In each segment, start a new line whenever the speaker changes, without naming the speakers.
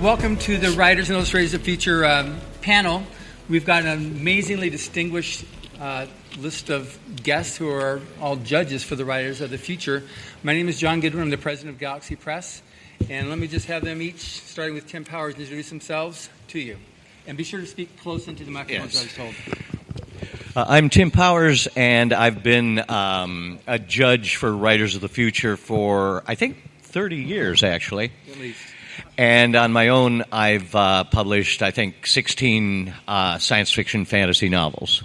Welcome to the Writers and Illustrators of the Future panel. We've got an amazingly distinguished list of guests who are all judges for the Writers of the Future. My name is John Goodwin. I'm the president of Galaxy Press. And let me just have them each, starting with Tim Powers, introduce themselves to you. And be sure to speak close into the microphone, as I was told.
I'm Tim Powers, and I've been a judge for Writers of the Future for, I think, 30 years, actually.
At least.
And on my own, I've published, I think, 16 science fiction fantasy novels.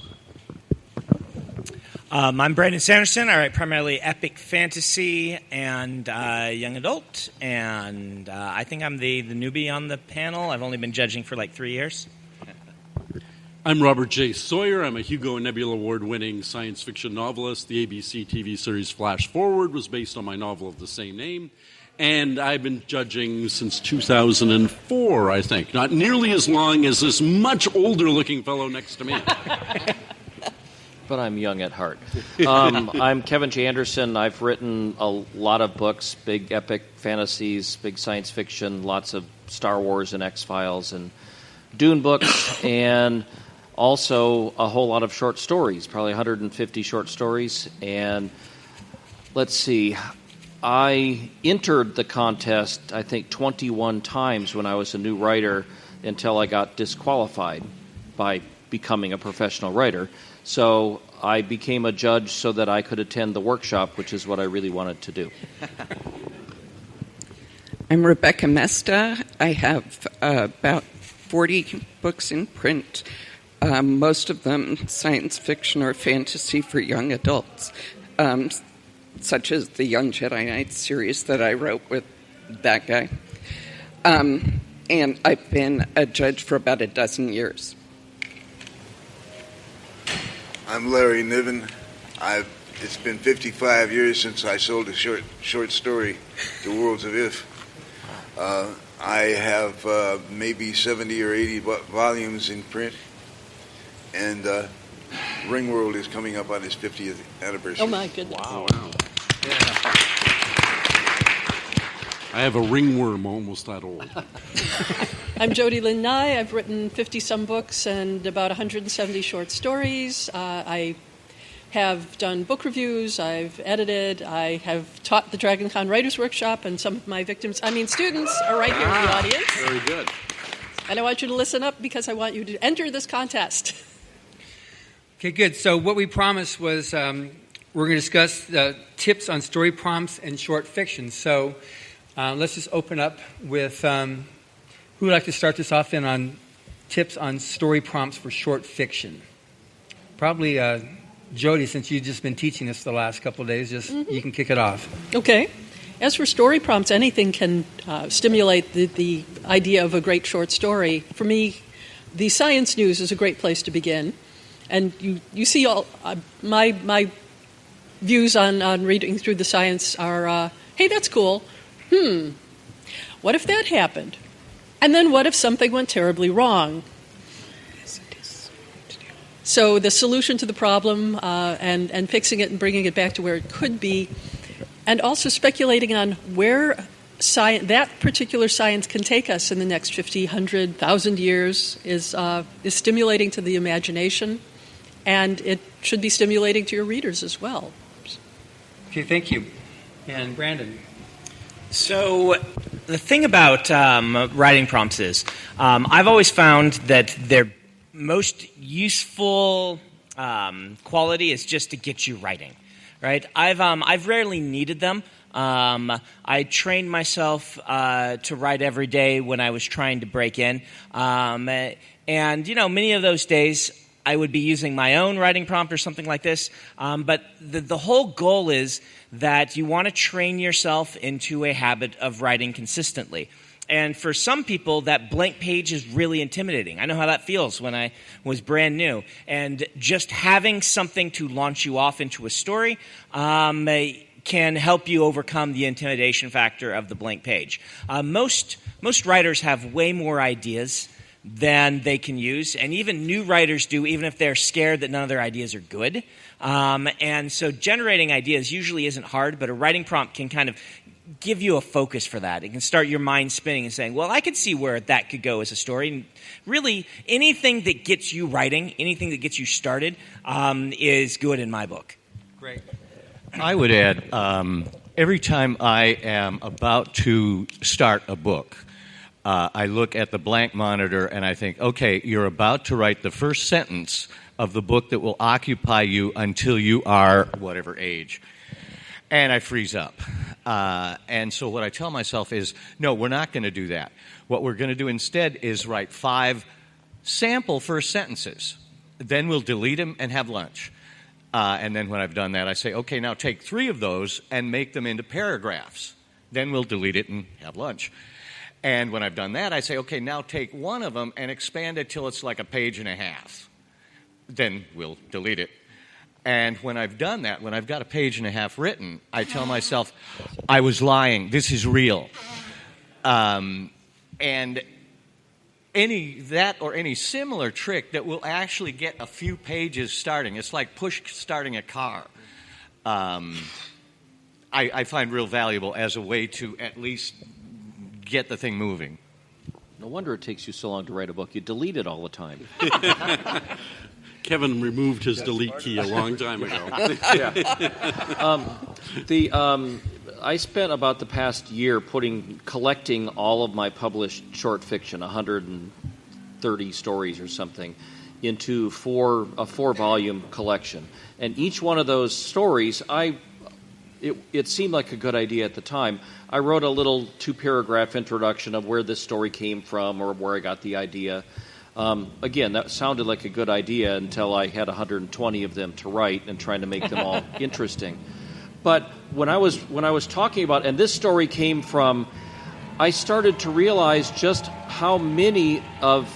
I'm Brandon Sanderson. I write primarily epic fantasy and young adult, and I think I'm the newbie on the panel. I've only been judging for like 3 years.
I'm Robert J. Sawyer. I'm a Hugo and Nebula Award-winning science fiction novelist. The ABC TV series Flash Forward was based on my novel of the same name. And I've been judging since 2004, I think. Not nearly as long as this much older-looking fellow next to me.
But I'm young at heart. I'm Kevin J. Anderson. I've written a lot of books, big epic fantasies, big science fiction, lots of Star Wars and X-Files and Dune books, and also a whole lot of short stories, probably 150 short stories. And let's see, I entered the contest, I think, 21 times when I was a new writer until I got disqualified by becoming a professional writer. So I became a judge so that I could attend the workshop, which is what I really wanted to do.
I'm Rebecca Moesta. I have about 40 books in print, most of them science fiction or fantasy for young adults, such as the Young Jedi Knight series that I wrote with that guy. And I've been a judge for about a dozen years.
I'm Larry Niven. It's been 55 years since I sold a short story to Worlds of If. I have maybe 70 or 80 volumes in print, and Ringworld is coming up on its 50th anniversary.
Oh, my goodness.
Wow. Yeah. I have a ringworm almost that old.
I'm Jody Lynn Nye. I've written 50-some books and about 170 short stories. I have done book reviews. I've edited. I have taught the Dragon Con Writers Workshop, and some of my students are right here in the audience.
Very good.
And I want you to listen up because I want you to enter this contest.
Okay, good. So what we promised was we're going to discuss tips on story prompts and short fiction. So let's just open up with who would like to start this off on tips on story prompts for short fiction? Probably Jody, since you've just been teaching us the last couple of days, you can kick it off.
Okay. As for story prompts, anything can stimulate the idea of a great short story. For me, the science news is a great place to begin. And you see all my views on reading through the science are, hey, that's cool. What if that happened? And then what if something went terribly wrong? So the solution to the problem and fixing it and bringing it back to where it could be, and also speculating on where that particular science can take us in the next 50, 100, 1,000 years is stimulating to the imagination, and it should be stimulating to your readers as well.
Okay, thank you. And Brandon?
So the thing about writing prompts is I've always found that their most useful quality is just to get you writing, right? I've rarely needed them. I trained myself to write every day when I was trying to break in, and many of those days I would be using my own writing prompt or something like this. But the whole goal is that you want to train yourself into a habit of writing consistently. And for some people, that blank page is really intimidating. I know how that feels when I was brand new. And just having something to launch you off into a story can help you overcome the intimidation factor of the blank page. Most writers have way more ideas than they can use, and even new writers do, even if they're scared that none of their ideas are good. And so generating ideas usually isn't hard, but a writing prompt can kind of give you a focus for that. It can start your mind spinning and saying, well, I could see where that could go as a story. And really, anything that gets you writing, anything that gets you started, is good in my book.
Great.
I would add, every time I am about to start a book, I look at the blank monitor and I think, okay, you're about to write the first sentence of the book that will occupy you until you are whatever age. And I freeze up. And so what I tell myself is, no, we're not going to do that. What we're going to do instead is write 5 sample first sentences. Then we'll delete them and have lunch. And then when I've done that, I say, okay, now take 3 of those and make them into paragraphs. Then we'll delete it and have lunch. And when I've done that, I say, okay, now take 1 of them and expand it till it's like a page and a half. Then we'll delete it. And when I've done that, when I've got a page and a half written, I tell myself, I was lying. This is real. And any similar trick that will actually get a few pages starting. It's like push starting a car. I find real valuable as a way to at least get the thing moving.
No wonder it takes you so long to write a book. You delete it all the time.
Kevin removed his delete key a long time ago.
I spent about the past year collecting all of my published short fiction, 130 stories or something, into a 4-volume collection. And each one of those stories, it seemed like a good idea at the time. I wrote a little 2-paragraph introduction of where this story came from or where I got the idea. Again, that sounded like a good idea until I had 120 of them to write and trying to make them all interesting. But when I was talking about, and this story came from, I started to realize just how many of...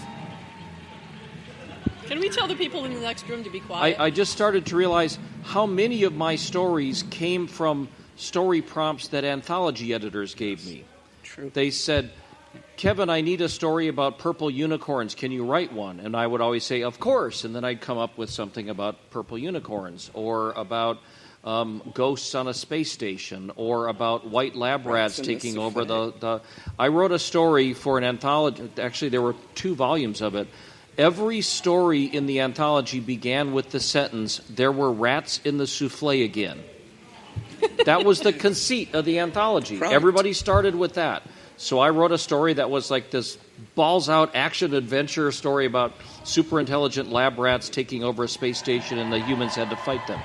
Can we tell the people in the next room to be quiet?
I just started to realize how many of my stories came from story prompts that anthology editors gave me.
True.
They said, Kevin, I need a story about purple unicorns. Can you write one? And I would always say, of course. And then I'd come up with something about purple unicorns or about ghosts on a space station or about white lab rats taking over the... I wrote a story for an anthology. Actually, there were 2 volumes of it. Every story in the anthology began with the sentence, there were rats in the souffle again. That was the conceit of the anthology. Right. Everybody started with that. So I wrote a story that was like this balls-out action-adventure story about super-intelligent lab rats taking over a space station and the humans had to fight them.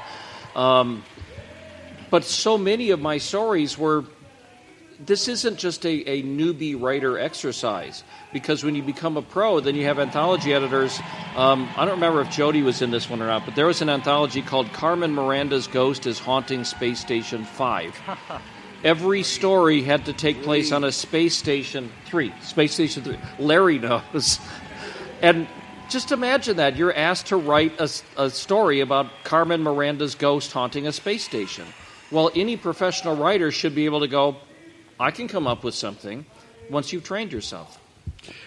But so many of my stories were... This isn't just a newbie writer exercise, because when you become a pro, then you have anthology editors. I don't remember if Jody was in this one or not, but there was an anthology called Carmen Miranda's Ghost is Haunting Space Station 5. Every story had to take place on a Space Station 3. Space Station 3. Larry knows. And just imagine that. You're asked to write a story about Carmen Miranda's ghost haunting a space station. Well, any professional writer should be able to go, I can come up with something once you've trained yourself.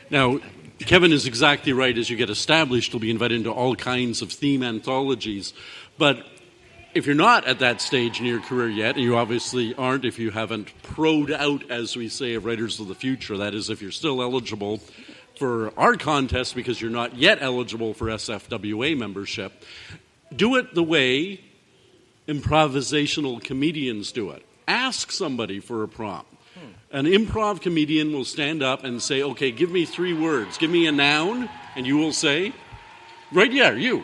Now, Kevin is exactly right. As you get established, you'll be invited into all kinds of theme anthologies. But if you're not at that stage in your career yet, and you obviously aren't if you haven't pro'd out, as we say, of Writers of the Future, that is, if you're still eligible for our contest because you're not yet eligible for SFWA membership, do it the way improvisational comedians do it. Ask somebody for a prompt. An improv comedian will stand up and say, okay, give me 3 words. Give me a noun, and you will say, right, yeah, you.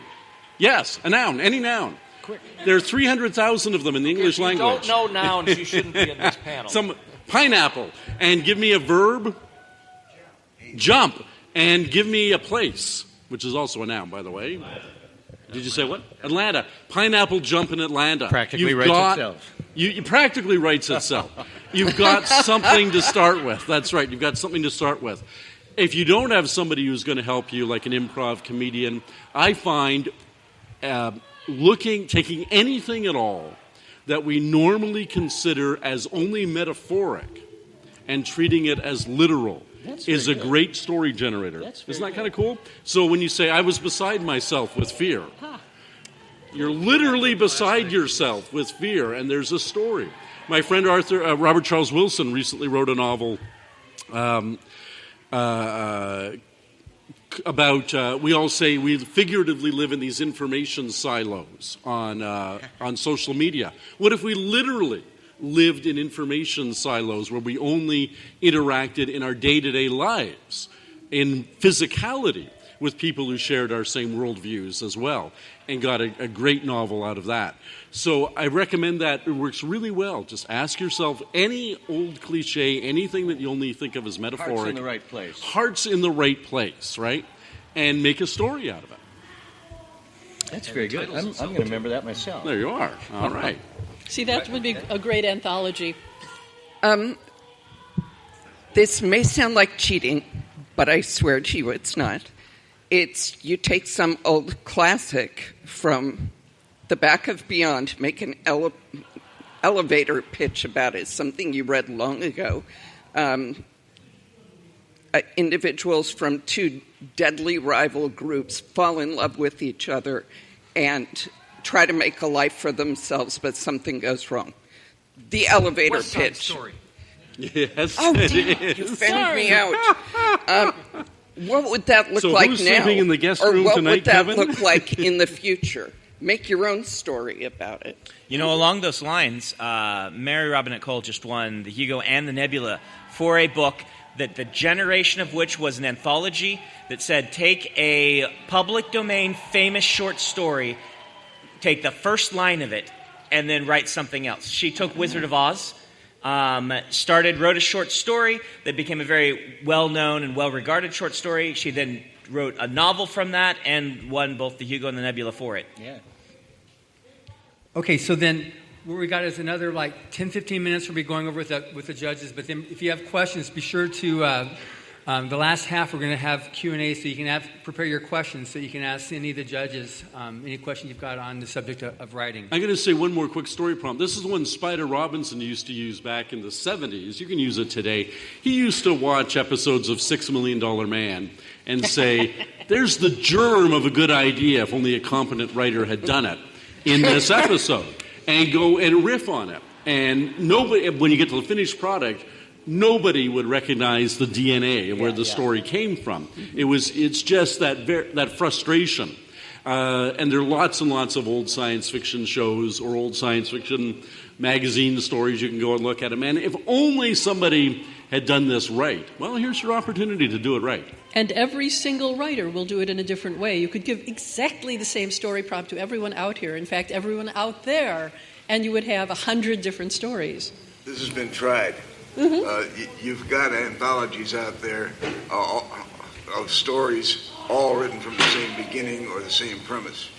Yes, a noun, any noun.
Quick.
There are 300,000 of them in the English language.
If you don't know nouns, you shouldn't be in this panel.
Some pineapple, and give me a verb, jump, and give me a place, which is also a noun, by the way. Did you say what? Atlanta. Pineapple jump in Atlanta.
Practically writes itself.
You practically writes itself. You've got something to start with. That's right. You've got something to start with. If you don't have somebody who's going to help you, like an improv comedian, I find taking anything at all that we normally consider as only metaphoric and treating it as literal is a great story generator. Isn't that kind of cool? So when you say, I was beside myself with fear, You're literally beside yourself with fear, and there's a story. My friend Robert Charles Wilson recently wrote a novel about, we all say we figuratively live in these information silos on social media. What if we literally lived in information silos where we only interacted in our day-to-day lives, in physicality, with people who shared our same worldviews as well, and got a great novel out of that. So I recommend that. It works really well. Just ask yourself any old cliche, anything that you only think of as metaphoric.
Heart's in the right place.
Heart's in the right place, right? And make a story out of it.
That's very good. I'm going to remember that myself.
There you are. All right.
See, that would be a great anthology.
This may sound like cheating, but I swear to you it's not. It's you take some old classic from the back of Beyond, make an elevator pitch about it, something you read long ago. Individuals from two deadly rival groups fall in love with each other and try to make a life for themselves, but something goes wrong. The elevator
West Side
pitch.
Story.
Yes,
Oh,
it
damn,
is.
you found me out. What would that look like
who's
now?
sleeping in the guest
or
room
what
tonight,
would that
Kevin?
look like in the future? Make your own story about it.
You know, along those lines, Mary Robinette Cole just won the Hugo and the Nebula for a book that the generation of which was an anthology that said, take a public domain famous short story, take the first line of it, and then write something else. She took Wizard of Oz, wrote a short story that became a very well-known and well-regarded short story. She then wrote a novel from that and won both the Hugo and the Nebula for it.
Yeah.
Okay, so then what we got is another 10, 15 minutes we'll be going over with the judges. But then if you have questions, be sure to, the last half we're going to have Q&A, so you can prepare your questions so you can ask any of the judges any question you've got on the subject of writing.
I'm going to say one more quick story prompt. This is one Spider Robinson used to use back in the 70s. You can use it today. He used to watch episodes of $6 Million Man and say, there's the germ of a good idea if only a competent writer had done it in this episode, and go and riff on it. And nobody, when you get to the finished product, nobody would recognize the DNA of where the story came from. It's just that frustration. And there are lots and lots of old science fiction shows or old science fiction magazine stories you can go and look at them. And if only somebody had done this right, well, here's your opportunity to do it right.
And every single writer will do it in a different way. You could give exactly the same story prompt to everyone out here, in fact, everyone out there, and you would have 100 different stories.
This has been tried. Mm-hmm. You've got anthologies out there of stories all written from the same beginning or the same premise.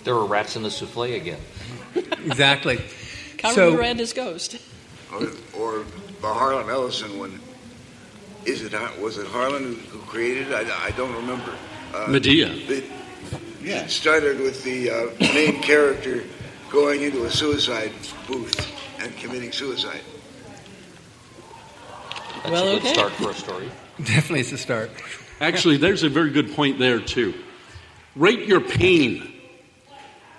There were rats in the souffle again.
Exactly.
Carmen Miranda's Ghost.
Or the Harlan Ellison one. Was it Harlan who created it? I don't remember.
Medea.
It started with the main character going into a suicide booth and committing suicide.
That's a good start for a story.
Definitely it's a start.
Actually, there's a very good point there, too. Write your pain.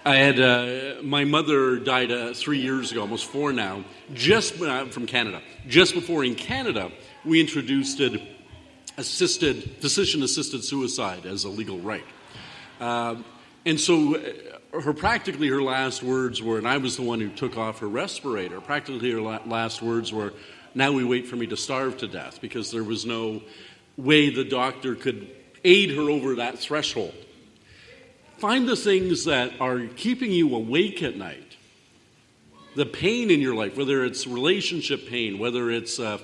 I had my mother died 3 years ago, almost 4 now, from Canada. Just before in Canada, we introduced physician-assisted suicide as a legal right. And so her last words were, and I was the one who took off her respirator, practically her last words were, now we wait for me to starve to death, because there was no way the doctor could aid her over that threshold. Find the things that are keeping you awake at night. The pain in your life, whether it's relationship pain, whether it's a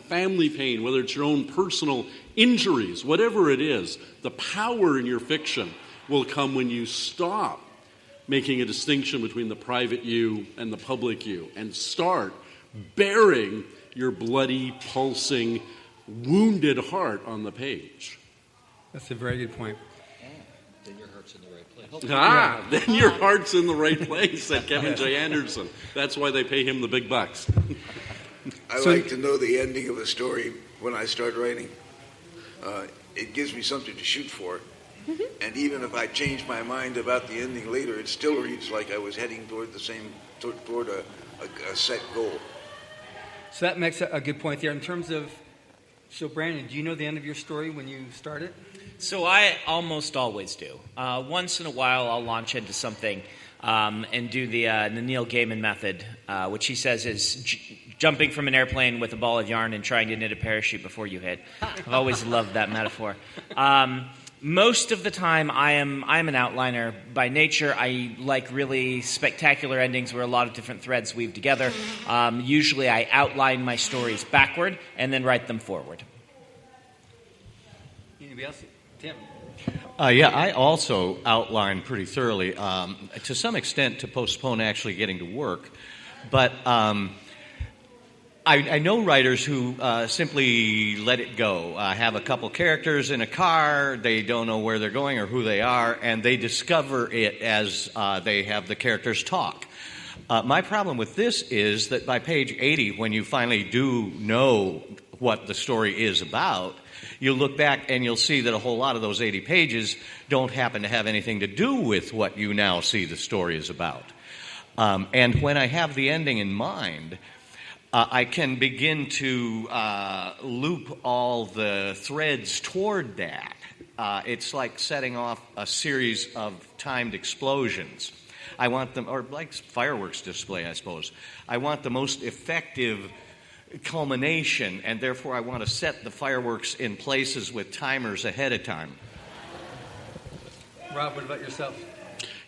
family pain, whether it's your own personal injuries, whatever it is, the power in your fiction will come when you stop making a distinction between the private you and the public you and start bearing your bloody, pulsing, wounded heart on the page.
That's a very good point.
Then your heart's in the right place.
Then your heart's in the right place, said Kevin J. Anderson. That's why they pay him the big bucks.
I like to know the ending of a story when I start writing. It gives me something to shoot for. And even if I change my mind about the ending later, it still reads like I was heading toward toward a set goal.
So that makes a good point there. In terms of, so Brandon, do you know the end of your story when you start it?
So I almost always do. Once in a while, I'll launch into something and do the Neil Gaiman method, which he says is jumping from an airplane with a ball of yarn and trying to knit a parachute before you hit. I've always loved that metaphor. Most of the time, I'm an outliner by nature. I like really spectacular endings where a lot of different threads weave together. Usually, I outline my stories backward and then write them forward.
Anybody else? Tim?
Yeah, I also outline pretty thoroughly, to some extent to postpone actually getting to work. But I know writers who simply let it go, have a couple characters in a car, they don't know where they're going or who they are, and they discover it as they have the characters talk. My problem with this is that by page 80, when you finally do know what the story is about, you'll look back and you'll see that a whole lot of those 80 pages don't happen to have anything to do with what you now see the story is about. And when I have the ending in mind, I can begin to loop all the threads toward that. It's like setting off a series of timed explosions. I want them, or like fireworks display, I suppose. I want the most effective culmination, and therefore I want to set the fireworks in places with timers ahead of time.
Rob, what about yourself?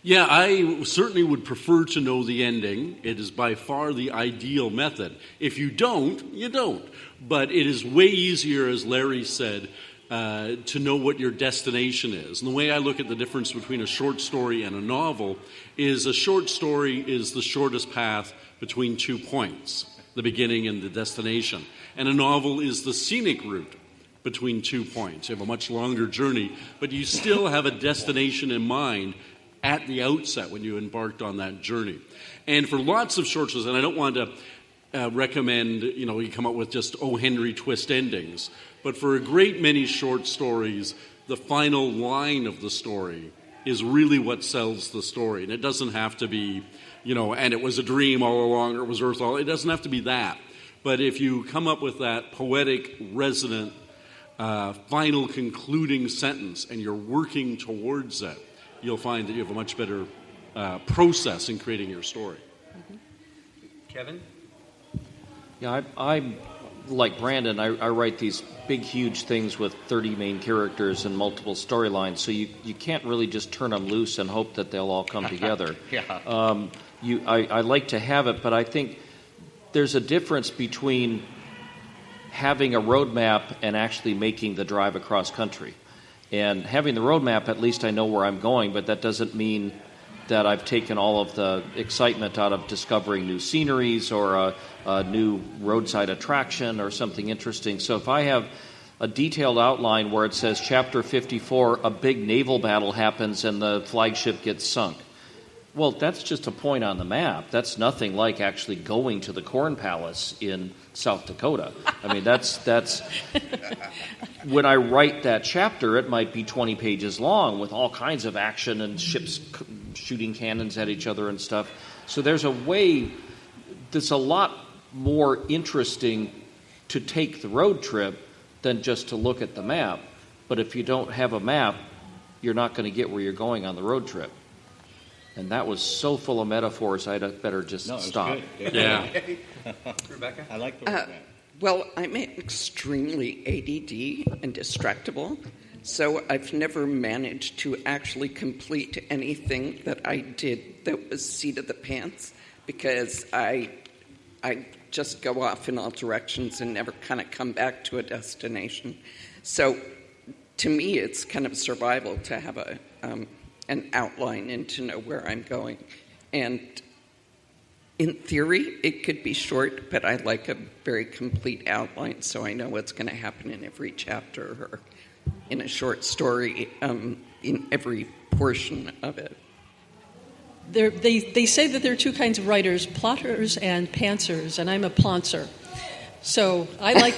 Yeah, I certainly would prefer to know the ending. It is by far the ideal method. If you don't, you don't. But it is way easier, as Larry said, to know what your destination is. And the way I look at the difference between a short story and a novel is a short story is the shortest path between 2 points, the beginning and the destination. And a novel is the scenic route between 2 points. You have a much longer journey, but you still have a destination in mind at the outset when you embarked on that journey. And for lots of short stories, and I don't want to recommend, you come up with just O. Henry twist endings, but for a great many short stories, the final line of the story is really what sells the story. And it doesn't have to be, and it was a dream all along, or it was Earth all. It doesn't have to be that. But if you come up with that poetic, resonant, final concluding sentence, and you're working towards it, you'll find that you have a much better process in creating your story.
Mm-hmm. Kevin?
Yeah, I'm like Brandon. I write these big, huge things with 30 main characters and multiple storylines, so you can't really just turn them loose and hope that they'll all come together.
Yeah.
I like to have it, but I think there's a difference between having a roadmap and actually making the drive across country. And having the roadmap, at least I know where I'm going, but that doesn't mean that I've taken all of the excitement out of discovering new sceneries or a new roadside attraction or something interesting. So if I have a detailed outline where it says Chapter 54, a big naval battle happens and the flagship gets sunk, well, that's just a point on the map. That's nothing like actually going to the Corn Palace in South Dakota. I mean, that's when I write that chapter, it might be 20 pages long with all kinds of action and ships shooting cannons at each other and stuff. So there's a way that's a lot more interesting to take the road trip than just to look at the map. But if you don't have a map, you're not going to get where you're going on the road trip. And that was so full of metaphors, I'd better just stop.
Yeah.
Rebecca?
I like the roadmap.
Well, I'm extremely ADD and distractible, so I've never managed to actually complete anything that I did that was seat of the pants, because I just go off in all directions and never kind of come back to a destination. So to me, it's kind of survival to have an outline and to know where I'm going. And in theory, it could be short, but I like a very complete outline so I know what's going to happen in every chapter or in a short story in every portion of it.
They say that there are two kinds of writers, plotters and pantsers, and I'm a plantser. So I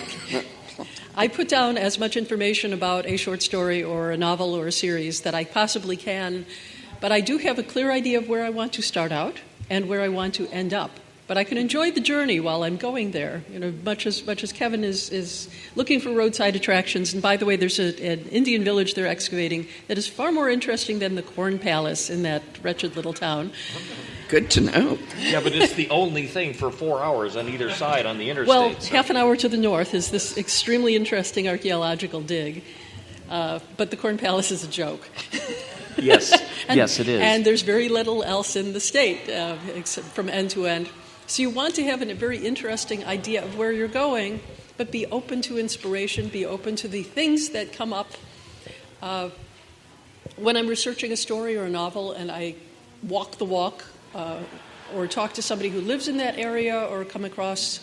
I put down as much information about a short story or a novel or a series that I possibly can, but I do have a clear idea of where I want to start out and where I want to end up. But I can enjoy the journey while I'm going there, much as Kevin is looking for roadside attractions. And by the way, there's an Indian village they're excavating that is far more interesting than the Corn Palace in that wretched little town.
Good to know.
Yeah, but it's the only thing for 4 hours on either side on the interstate.
Well, half an hour to the north is this extremely interesting archaeological dig. But the Corn Palace is a joke.
Yes, yes, it is.
And there's very little else in the state except from end to end. So you want to have a very interesting idea of where you're going, but be open to inspiration, be open to the things that come up. When I'm researching a story or a novel and I walk the walk or talk to somebody who lives in that area or come across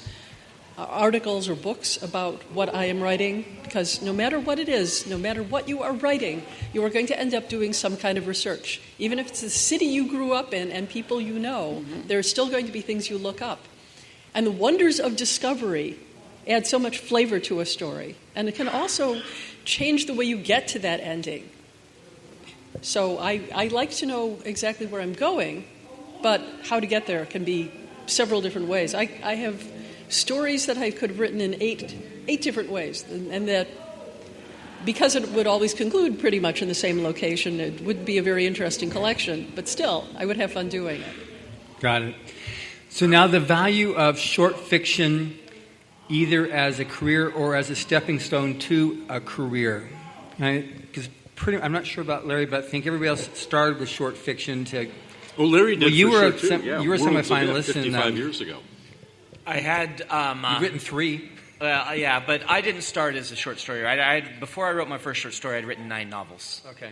articles or books about what I am writing, because no matter what it is, no matter what you are writing, you are going to end up doing some kind of research. Even if it's the city you grew up in and people you know, there are still going to be things you look up. And the wonders of discovery add so much flavor to a story. And it can also change the way you get to that ending. So I like to know exactly where I'm going, but how to get there can be several different ways. I have stories that I could have written in eight different ways, and that because it would always conclude pretty much in the same location, it would be a very interesting collection, but still, I would have fun doing it.
Got it. So now the value of short fiction, either as a career or as a stepping stone to a career. Because I'm not sure about Larry, but I think everybody else started with short fiction to...
Well, Larry did
you
for
were
sure, too.
You were a semi-finalist.
55 years ago.
I had...
You've written 3.
Yeah, but I didn't start as a short story writer. Before I wrote my first short story, I'd written 9 novels.
Okay.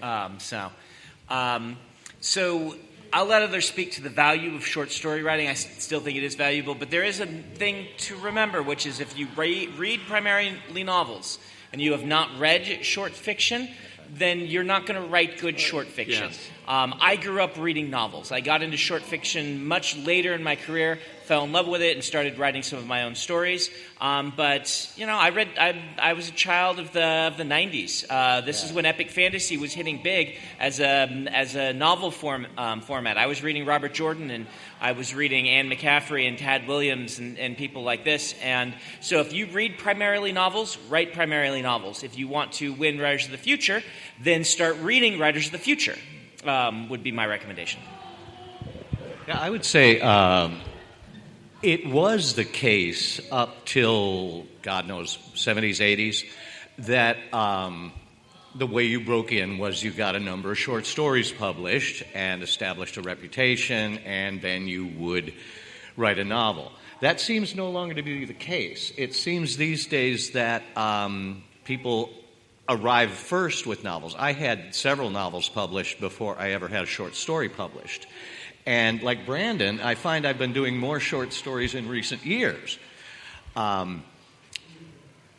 So I'll let others speak to the value of short story writing. I still think it is valuable, but there is a thing to remember, which is if you read primarily novels and you have not read short fiction, then you're not going to write good short fiction.
Yes.
I grew up reading novels. I got into short fiction much later in my career, fell in love with it, and started writing some of my own stories. But I was a child of the 90s. This is when epic fantasy was hitting big as a novel format. I was reading Robert Jordan, and I was reading Anne McCaffrey and Tad Williams and people like this. And so if you read primarily novels, write primarily novels. If you want to win Writers of the Future, then start reading Writers of the Future. Would be my recommendation.
Yeah, I would say it was the case up till, God knows, 70s, 80s, that the way you broke in was you got a number of short stories published and established a reputation, and then you would write a novel. That seems no longer to be the case. It seems these days that people arrive first with novels. I had several novels published before I ever had a short story published. And like Brandon, I find I've been doing more short stories in recent years. I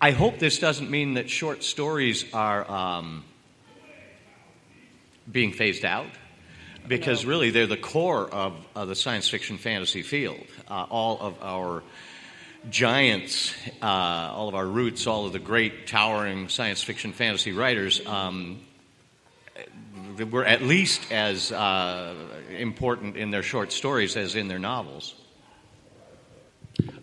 hope this doesn't mean that short stories are being phased out, because really they're the core of the science fiction fantasy field. All of our giants, all of our roots, all of the great towering science fiction fantasy writers were at least as important in their short stories as in their novels.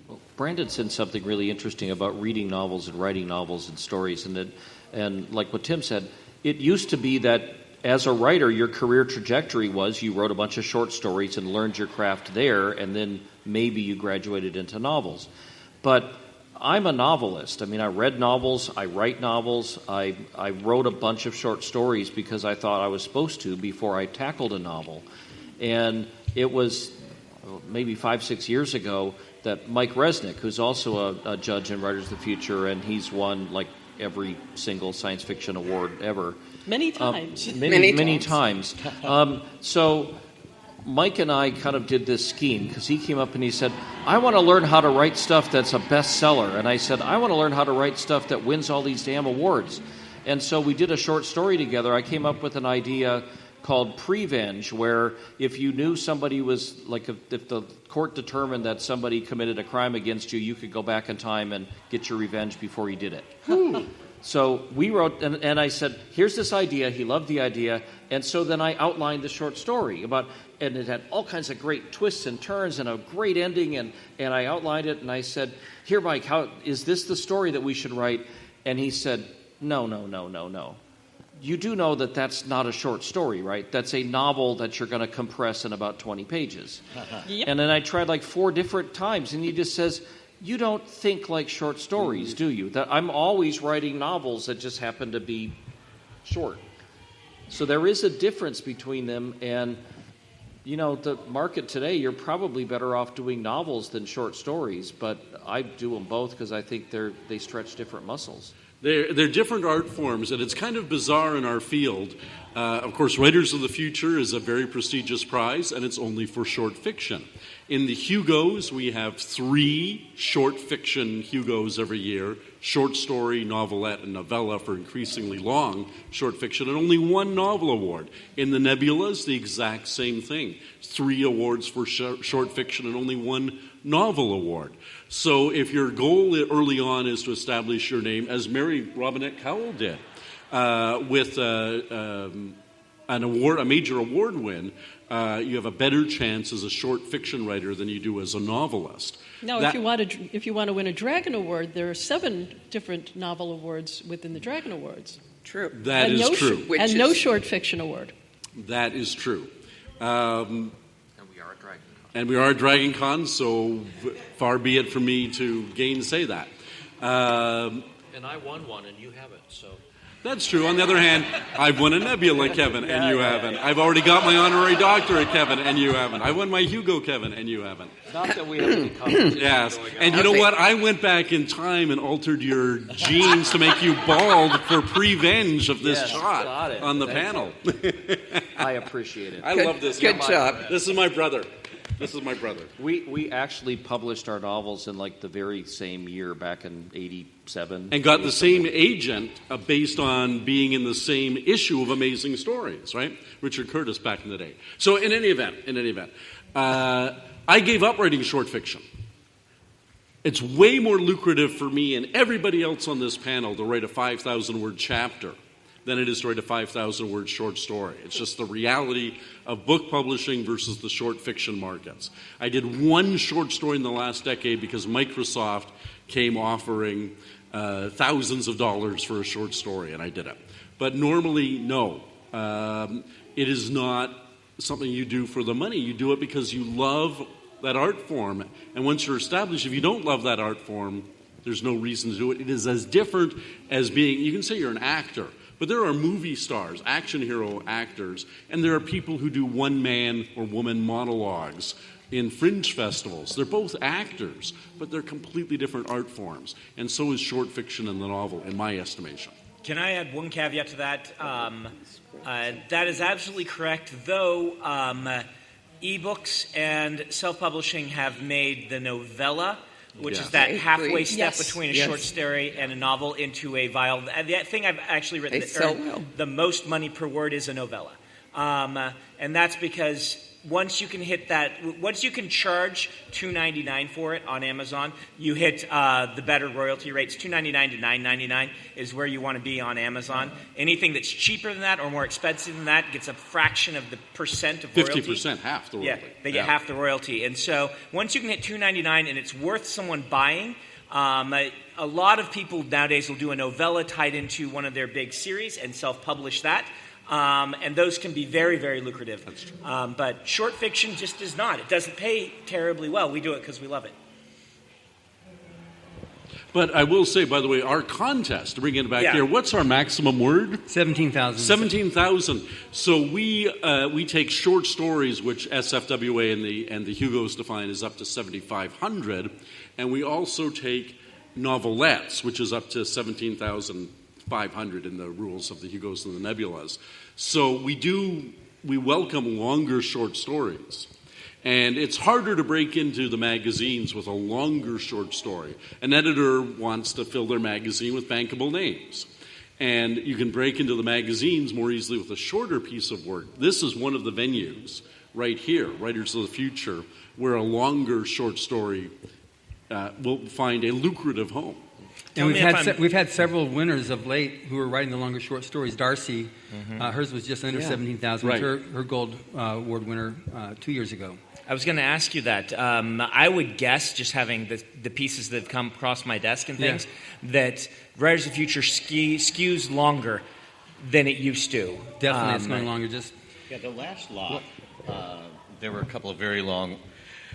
Well, Brandon said something really interesting about reading novels and writing novels and stories, and like what Tim said, it used to be that as a writer, your career trajectory was you wrote a bunch of short stories and learned your craft there, and then maybe you graduated into novels. But I'm a novelist. I mean, I read novels, I write novels, I wrote a bunch of short stories because I thought I was supposed to before I tackled a novel. And it was maybe 5-6 years ago that Mike Resnick, who's also a judge in Writers of the Future, and he's won like every single science fiction award ever.
Many times.
Many times. So Mike and I kind of did this scheme because he came up and he said, I want to learn how to write stuff that's a bestseller. And I said, I want to learn how to write stuff that wins all these damn awards. And so we did a short story together. I came up with an idea called Prevenge, where if you knew somebody was, like if the court determined that somebody committed a crime against you, you could go back in time and get your revenge before he did it. So we wrote, and I said, here's this idea. He loved the idea. And so then I outlined the short story and it had all kinds of great twists and turns and a great ending. And I outlined it, and I said, here, Mike, is this the story that we should write? And he said, no. You do know that that's not a short story, right? That's a novel that you're going to compress in about 20 pages.
Yep.
And then I tried like 4 different times, and he just says, you don't think like short stories, do you? That I'm always writing novels that just happen to be short. So there is a difference between them, and the market today, you're probably better off doing novels than short stories, but I do them both because I think they stretch different muscles.
They're different art forms, and it's kind of bizarre in our field. Of course, Writers of the Future is a very prestigious prize, and it's only for short fiction. In the Hugos, we have 3 short fiction Hugos every year, short story, novelette, and novella for increasingly long short fiction, and only 1 novel award. In the Nebulas, the exact same thing. 3 awards for short fiction and only 1 novel award. So if your goal early on is to establish your name, as Mary Robinette Cowell did, with a major award win, you have a better chance as a short fiction writer than you do as a novelist.
Now, if you want to win a Dragon Award, there are 7 different novel awards within the Dragon Awards.
True.
That is true.
No short fiction award.
That is true.
And we are at Dragon Con.
And we are at Dragon Con, so far be it from me to gainsay that.
And I won one, and you haven't, so...
That's true. On the other hand, I've won a Nebula, Kevin, and you haven't. I've already got my honorary doctorate, Kevin, and you haven't. I won my Hugo, Kevin, and you haven't.
Not that we have any competition.
Yes. And you know what? I went back in time and altered your genes to make you bald for Prevenge of this shot on the panel.
I appreciate it.
I love this.
Good job.
This is my brother.
We actually published our novels in like the very same year, back in 87.
And got the same agent based on being in the same issue of Amazing Stories, right? Richard Curtis back in the day. So in any event, I gave up writing short fiction. It's way more lucrative for me and everybody else on this panel to write a 5,000-word chapter than it is to write a 5,000-word short story. It's just the reality of book publishing versus the short fiction markets. I did 1 short story in the last decade because Microsoft came offering thousands of dollars for a short story, and I did it. But normally, no. It is not something you do for the money. You do it because you love that art form. And once you're established, if you don't love that art form, there's no reason to do it. It is as different as being, you can say you're an actor, but there are movie stars, action hero actors, and there are people who do one-man or woman monologues in fringe festivals. They're both actors, but they're completely different art forms. And so is short fiction and the novel, in my estimation.
Can I add one caveat to that? That is absolutely correct, though ebooks and self-publishing have made the novella, which is that halfway step between a short story and a novel, into a viable. The thing I've actually written that earned the most money per word is a novella. And that's because once you can charge $2.99 for it on Amazon, you hit the better royalty rates. $2.99 to $9.99 is where you want to be on Amazon. Anything that's cheaper than that or more expensive than that gets a fraction of the percent of royalty.
50%, half the royalty.
Yeah, they get half the royalty. And so once you can hit $2.99 and it's worth someone buying, a lot of people nowadays will do a novella tied into one of their big series and self-publish that. And those can be very, very lucrative.
That's true.
But short fiction just does not. It doesn't pay terribly well. We do it because we love it.
But I will say, by the way, our contest, to bring it back here, what's our maximum word?
17,000.
17,000. So we take short stories, which SFWA and the Hugos define as up to 7,500, and we also take novelettes, which is up to 17,500 in the rules of the Hugos and the Nebulas. So we welcome longer short stories. And it's harder to break into the magazines with a longer short story. An editor wants to fill their magazine with bankable names. And you can break into the magazines more easily with a shorter piece of work. This is one of the venues right here, Writers of the Future, where a longer short story will find a lucrative home.
And we've had several winners of late who are writing the longer short stories. Darcy, hers was just under 17,000.
Right.
Her gold award winner 2 years ago.
I was going to ask you that. I would guess, just having the pieces that have come across my desk and things, that Writers of the Future skews longer than it used to.
Definitely, it's going longer.
The last lot, there were a couple of very long.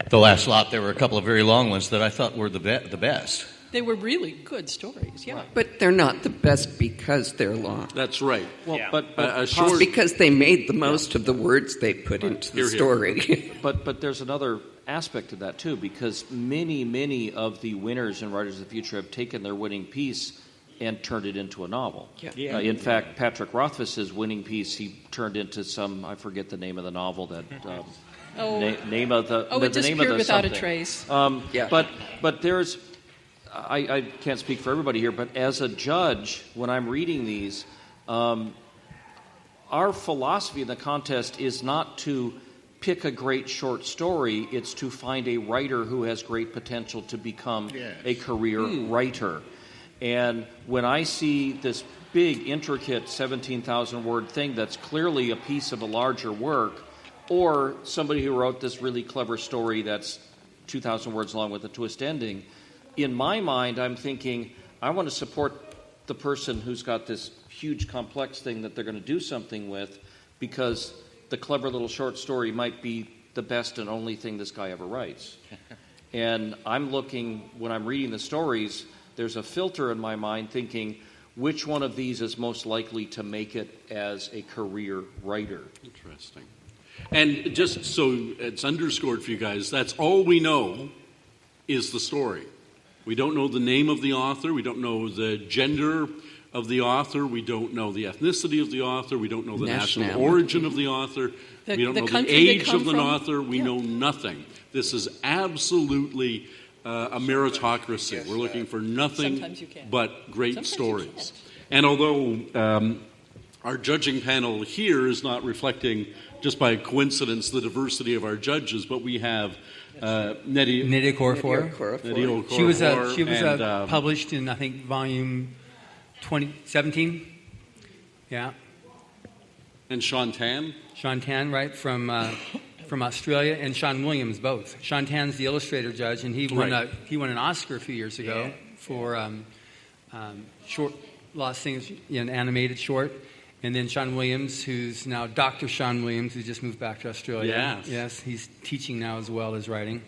The last lot, there were a couple of very long ones that I thought were the best.
They were really good stories, yeah.
But they're not the best because they're long.
That's right.
Well,
Yeah.
but
A short,
Because they made the most of the words they put into the
Here.
story.
But there's another aspect to that too, because many of the winners in Writers of the Future have taken their winning piece and turned it into a novel.
Yeah.
In fact, Patrick Rothfuss's winning piece he turned into I forget the name of the novel that. Name of the.
Oh,
the
it
name of
disappeared
the
without a
something.
trace.
Yeah.
But there's. I can't speak for everybody here, but as a judge, when I'm reading these, our philosophy in the contest is not to pick a great short story, it's to find a writer who has great potential to become a career writer. And when I see this big, intricate 17,000 word thing that's clearly a piece of a larger work, or somebody who wrote this really clever story that's 2,000 words long with a twist ending, in my mind, I'm thinking, I want to support the person who's got this huge, complex thing that they're going to do something with, because the clever little short story might be the best and only thing this guy ever writes. And I'm looking, when I'm reading the stories, there's a filter in my mind thinking, which one of these is most likely to make it as a career writer?
Interesting. And just so it's underscored for you guys, that's all we know is the story. We don't know the name of the author. We don't know the gender of the author. We don't know the ethnicity of the author. We don't know the national origin of the author. We don't know the age of the author. We know nothing. This is absolutely a meritocracy. We're looking for nothing but great stories. And although our judging panel here is not reflecting, just by coincidence, the diversity of our judges, but we have Nnedi Okorafor.
She was published in, I think, volume 2017. Yeah.
And Sean Tan,
right, from Australia, and Sean Williams, both. Sean Tan's the illustrator judge, and he won an Oscar a few years ago for short, lost things, an animated short. And then Sean Williams, who's now Dr. Sean Williams, who just moved back to Australia. Yes, he's teaching now as well as writing.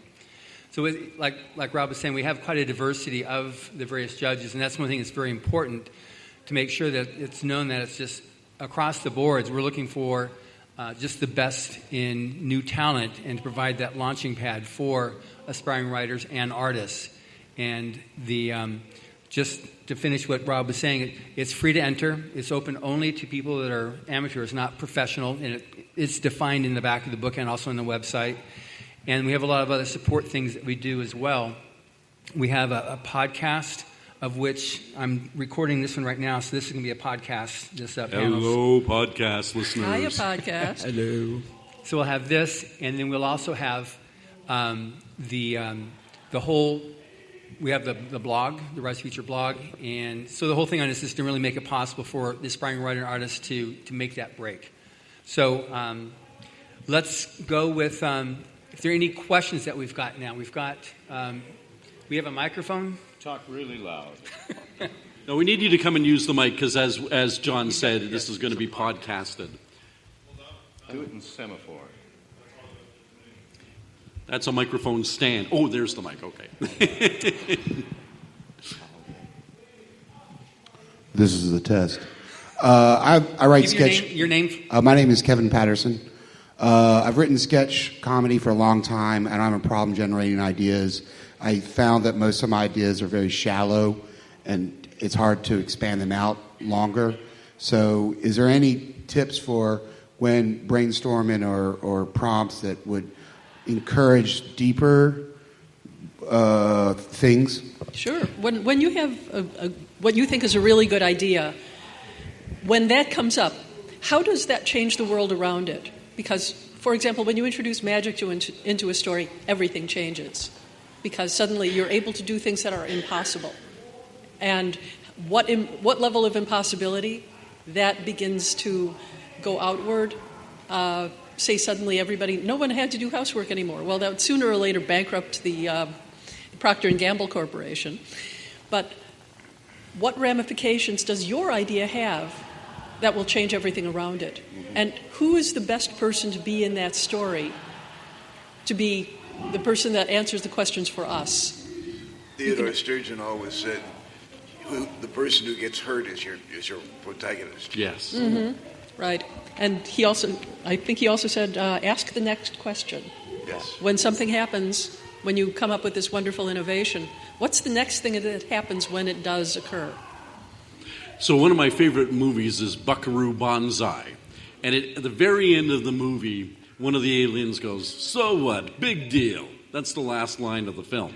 So like Rob was saying, we have quite a diversity of the various judges, and that's one thing that's very important to make sure that it's known that it's just across the boards. We're looking for just the best in new talent and to provide that launching pad for aspiring writers and artists. And just to finish what Rob was saying, it's free to enter. It's open only to people that are amateurs, not professional. And it's defined in the back of the book and also on the website. And we have a lot of other support things that we do as well. We have a podcast, of which I'm recording this one right now. So this is going to be a podcast.
Hello, podcast listeners.
Hiya, podcast.
Hello.
So we'll have this, and then we'll also have the whole. We have the blog, the Rise Future blog, and so the whole thing on this is to really make it possible for the aspiring writer and artist to make that break. So let's go with, if there are any questions that we've got now. We have a microphone.
Talk really loud.
No, we need you to come and use the mic because, as John said, this is going to be podcasted.
Do it in semaphore.
That's a microphone stand. Oh, there's the mic. Okay.
This is the test. I write
Give
sketch.
Your name.
My name is Kevin Patterson. I've written sketch comedy for a long time, and I'm a problem generating ideas. I found that most of my ideas are very shallow, and it's hard to expand them out longer. So is there any tips for when brainstorming or prompts that would encourage deeper things?
Sure. When you have what you think is a really good idea, when that comes up, how does that change the world around it? Because, for example, when you introduce magic into a story, everything changes. Because suddenly you're able to do things that are impossible. And what level of impossibility? That begins to go outward. Say suddenly no one had to do housework anymore. Well, that would sooner or later bankrupt the Procter & Gamble Corporation. But what ramifications does your idea have that will change everything around it? And who is the best person to be in that story, to be the person that answers the questions for us?
Theodore Sturgeon always said, the person who gets hurt is your protagonist.
Yes.
Mm-hmm. Right. And I think he also said, ask the next question.
Yes.
When something happens, when you come up with this wonderful innovation, what's the next thing that happens when it does occur?
So one of my favorite movies is Buckaroo Banzai. And at the very end of the movie, one of the aliens goes, "So what? Big deal." That's the last line of the film.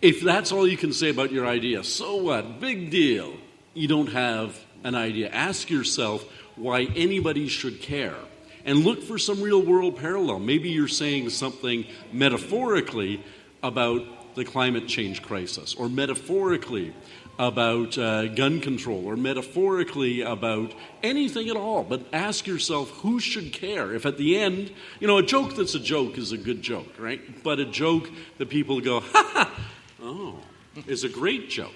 If that's all you can say about your idea, so what? Big deal. You don't have an idea. Ask yourself why anybody should care. And look for some real-world parallel. Maybe you're saying something metaphorically about the climate change crisis, or metaphorically about gun control, or metaphorically about anything at all. But ask yourself, who should care? If at the end, a joke that's a joke is a good joke, right? But a joke that people go, ha ha, oh, is a great joke.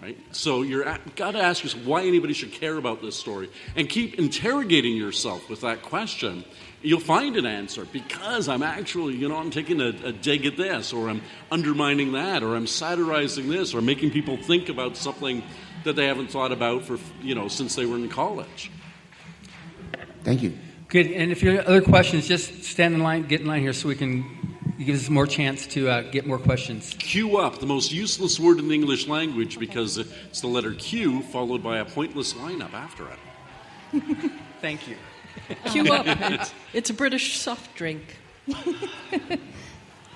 Right? So you've got to ask yourself why anybody should care about this story, and keep interrogating yourself with that question. You'll find an answer, because I'm actually, I'm taking a dig at this, or I'm undermining that, or I'm satirizing this, or making people think about something that they haven't thought about for, since they were in college.
Thank you.
Good. And if you have other questions, just stand in line, get in line here so we can give us more chance to get more questions.
Queue up, the most useless word in the English language, because it's the letter Q followed by a pointless lineup after it.
Thank you.
Queue up. It's a British soft drink.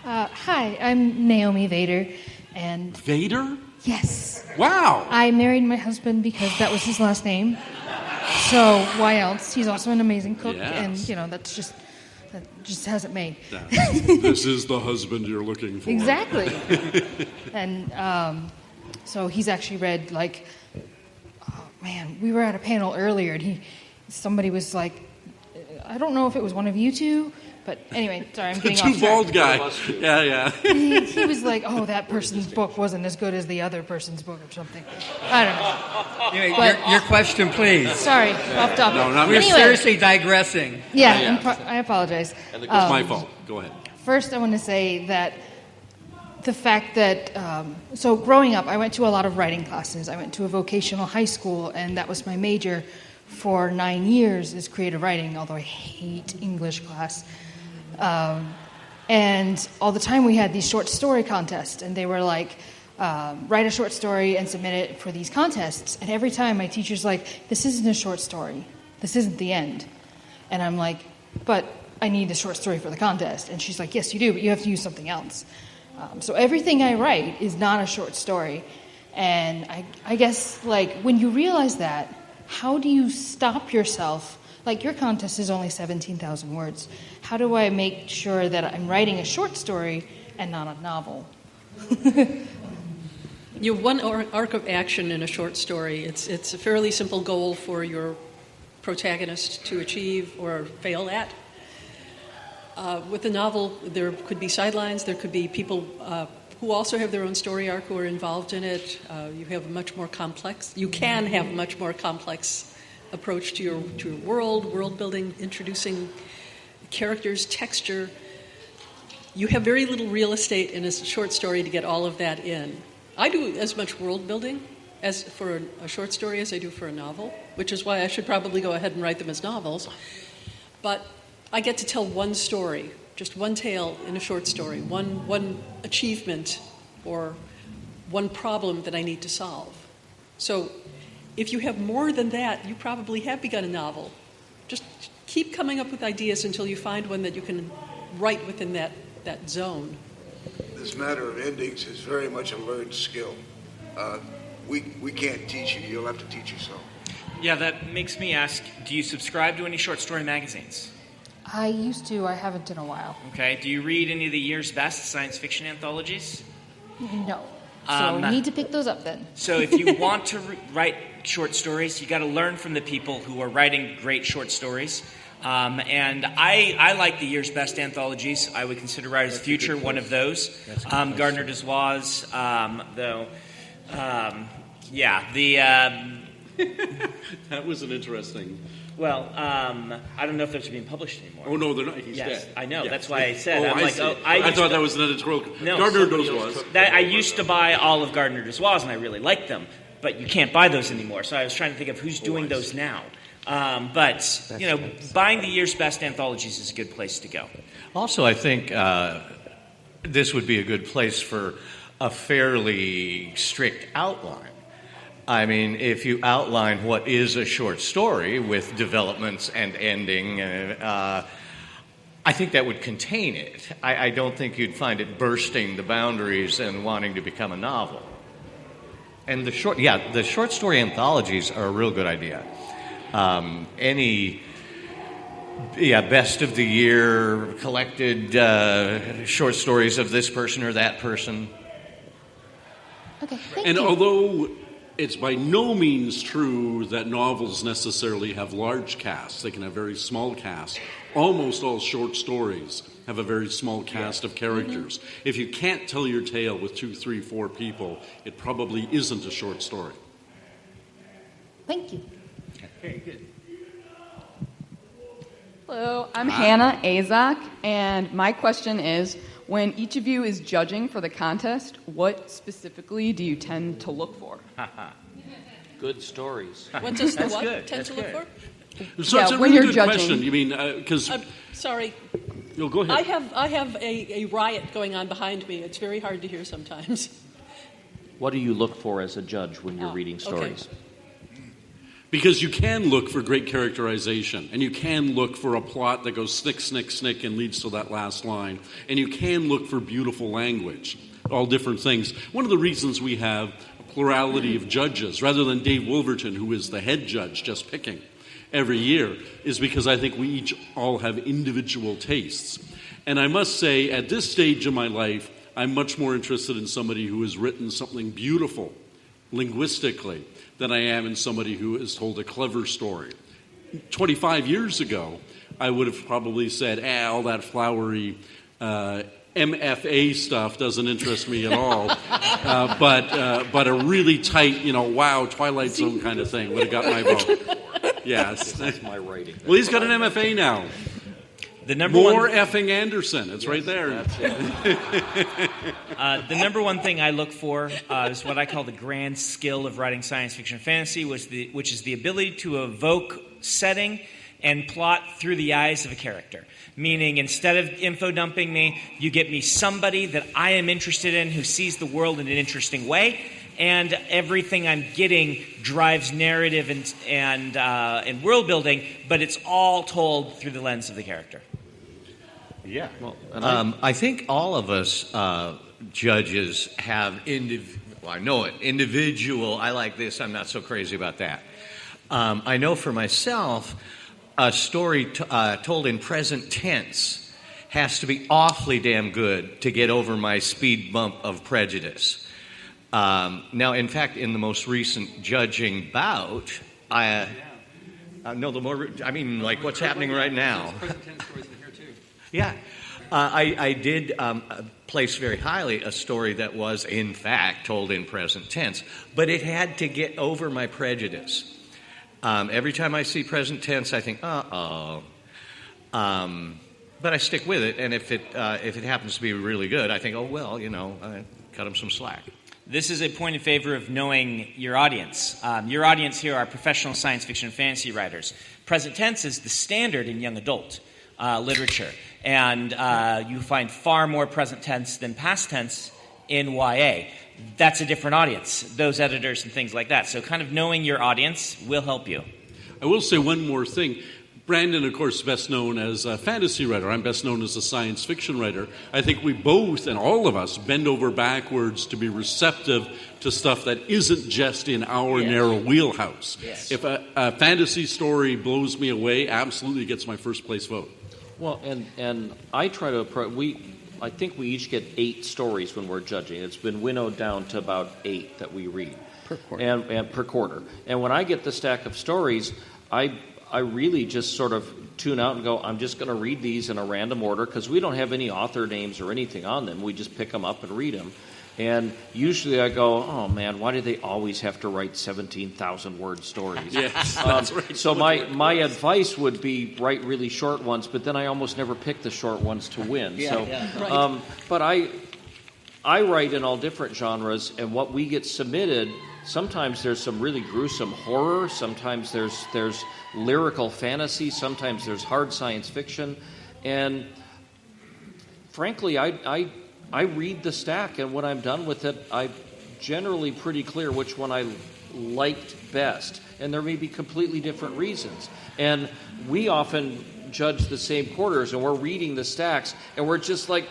Hi, I'm Naomi Vader, and...
Vader?
Yes.
Wow!
I married my husband because that was his last name. So why else? He's also an amazing cook,
yes.
And, that just has it made.
This is the husband you're looking for.
Exactly. And so he's actually read, we were at a panel earlier, and somebody was like, I don't know if it was one of you two, but anyway, sorry, I'm getting off track.
Two bald guy. Yeah.
He was like, oh, that person's book wasn't as good as the other person's book or something. I don't know.
Anyway, your question, please.
Sorry, off topic.
No,
we're seriously digressing.
Yeah. I apologize.
It's my fault. Go ahead.
First, I want to say that the fact that, so growing up, I went to a lot of writing classes. I went to a vocational high school, and that was my major for 9 years, is creative writing, although I hate English class. And all the time we had these short story contests, and they were like, write a short story and submit it for these contests. And every time my teacher's like, this isn't a short story. This isn't the end. And I'm like, but I need a short story for the contest. And she's like, yes, you do, but you have to use something else. So everything I write is not a short story. And I guess, when you realize that, how do you stop yourself? Your contest is only 17,000 words. How do I make sure that I'm writing a short story and not a novel?
You have one arc of action in a short story. It's a fairly simple goal for your protagonist to achieve or fail at. With a novel, there could be sidelines. There could be people who also have their own story arc who are involved in it. You can have a much more complex approach to your world building, introducing characters, texture. You have very little real estate in a short story to get all of that in. I do as much world building as for a short story as I do for a novel, which is why I should probably go ahead and write them as novels. But I get to tell one story, just one tale in a short story, one achievement or one problem that I need to solve. So if you have more than that, you probably have begun a novel. Just keep coming up with ideas until you find one that you can write within that zone.
This matter of endings is very much a learned skill. We can't teach you. You'll have to teach yourself.
Yeah, that makes me ask, do you subscribe to any short story magazines?
I used to. I haven't in a while.
Okay. Do you read any of the year's best science fiction anthologies?
No. So we need to pick those up then.
So if you want to write short stories, you got to learn from the people who are writing great short stories. And I like the year's best anthologies. I would consider Writer's Future one of those. Gardner Dozois, though.
That was an interesting.
Well, I don't know if those are being published anymore.
Oh no, they're not. He's
Yes,
dead.
I know.
Yes.
That's why I said.
Oh,
I'm like,
see.
oh,
I thought that was an editorial.
No,
Gardner Dozois.
I used to buy all of Gardner Dozois, and I really liked them, but you can't buy those anymore. So I was trying to think of who's doing those now. But buying the year's best anthologies is a good place to go.
Also, I think this would be a good place for a fairly strict outline. I mean, if you outline what is a short story with developments and ending, I think that would contain it. I don't think you'd find it bursting the boundaries and wanting to become a novel. And the short story anthologies are a real good idea. Best of the year, collected short stories of this person or that person.
Okay, thank
And
you.
although it's by no means true that novels necessarily have large casts, they can have very small casts. Almost all short stories have a very small cast of characters. If you can't tell your tale with 2, 3, 4 people, it probably isn't a short story.
Thank you.
Very good.
Hello, I'm Hannah Azak, and my question is, when each of you is judging for the contest, what specifically do you tend to look for?
Good stories.
What does the
That's
what
good.
tend
That's
to look
good.
for?
So
Yeah,
it's a
when
really
you're
good
judging.
question. You mean, because...
Sorry.
No, go ahead.
I have a riot going on behind me. It's very hard to hear sometimes.
What do you look for as a judge when you're reading
okay.
stories?
Because you can look for great characterization, and you can look for a plot that goes snick, snick, snick and leads to that last line, and you can look for beautiful language, all different things. One of the reasons we have a plurality of judges, rather than Dave Wolverton, who is the head judge just picking every year, is because I think we each all have individual tastes. And I must say, at this stage of my life, I'm much more interested in somebody who has written something beautiful linguistically than I am in somebody who has told a clever story. 25 years ago, I would have probably said, all that flowery MFA stuff doesn't interest me at all. But a really tight, wow, Twilight Zone kind of thing would have got my vote. Yes.
That's my writing.
Well, he's got an MFA now.
The number
More
one,
effing Anderson. It's right there.
That's it.
the number one thing I look for is what I call the grand skill of writing science fiction and fantasy, which is the ability to evoke setting and plot through the eyes of a character. Meaning, instead of info dumping me, you get me somebody that I am interested in who sees the world in an interesting way, and everything I'm getting drives narrative and world building, but it's all told through the lens of the character.
Yeah. Well, I think all of us judges have individual. I like this. I'm not so crazy about that. I know for myself, a story told in present tense has to be awfully damn good to get over my speed bump of prejudice. Now, in fact, in the most recent judging bout, like what's happening right now. Yeah. I did place very highly a story that was, in fact, told in present tense, but it had to get over my prejudice. Every time I see present tense, I think, uh-oh. But I stick with it, and if it happens to be really good, I think, I cut him some slack.
This is a point in favor of knowing your audience. Your audience here are professional science fiction and fantasy writers. Present tense is the standard in young adult literature, and you find far more present tense than past tense in YA. That's a different audience, those editors and things like that. So kind of knowing your audience will help you.
I will say one more thing. Brandon, of course, best known as a fantasy writer. I'm best known as a science fiction writer. I think we both, and all of us, bend over backwards to be receptive to stuff that isn't just in our narrow wheelhouse.
Yes.
If a fantasy story blows me away, absolutely gets my first place vote.
Well, and I try to approach. I think we each get 8 stories when we're judging. It's been winnowed down to about 8 that we read
per quarter.
And per quarter. And when I get the stack of stories, I really just sort of tune out and go, I'm just going to read these in a random order because we don't have any author names or anything on them. We just pick them up and read them. And usually I go, oh man, why do they always have to write 17,000 word stories?
Yes, that's right.
So my advice would be write really short ones, but then I almost never pick the short ones to win.
Right.
But I write in all different genres, and what we get submitted, sometimes there's some really gruesome horror, sometimes there's lyrical fantasy, sometimes there's hard science fiction, and frankly, I read the stack, and when I'm done with it, I'm generally pretty clear which one I liked best. And there may be completely different reasons. And we often judge the same quarters, and we're reading the stacks, and we're just like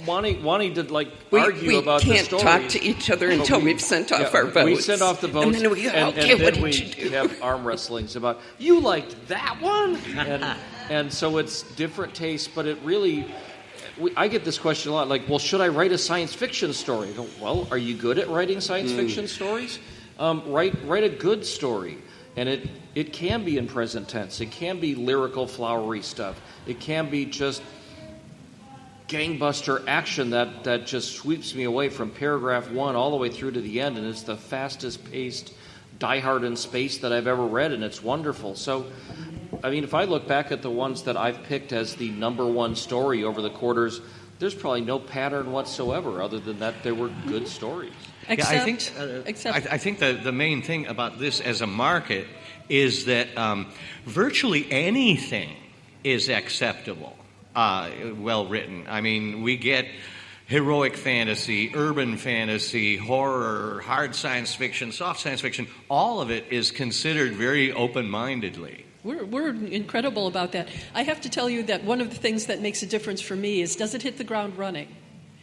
wanting to argue about the story.
We can't talk to each other until we've sent off our votes.
We send off the votes,
and then we go, okay,
and
what
then
did you do?
have arm wrestlings about, you liked that one? And so it's different tastes, but it really... I get this question a lot, like, well, should I write a science fiction story? I go, well, are you good at writing science fiction stories? Write a good story. And it can be in present tense. It can be lyrical, flowery stuff. It can be just gangbuster action that just sweeps me away from paragraph 1 all the way through to the end, and it's the fastest paced Die Hard in space that I've ever read, and it's wonderful. So, I mean, if I look back at the ones that I've picked as the number one story over the quarters, there's probably no pattern whatsoever other than that they were good stories.
I think the main thing about this as a market is that virtually anything is acceptable, well written. I mean, we get heroic fantasy, urban fantasy, horror, hard science fiction, soft science fiction. All of it is considered very open-mindedly.
We're incredible about that. I have to tell you that one of the things that makes a difference for me is, does it hit the ground running?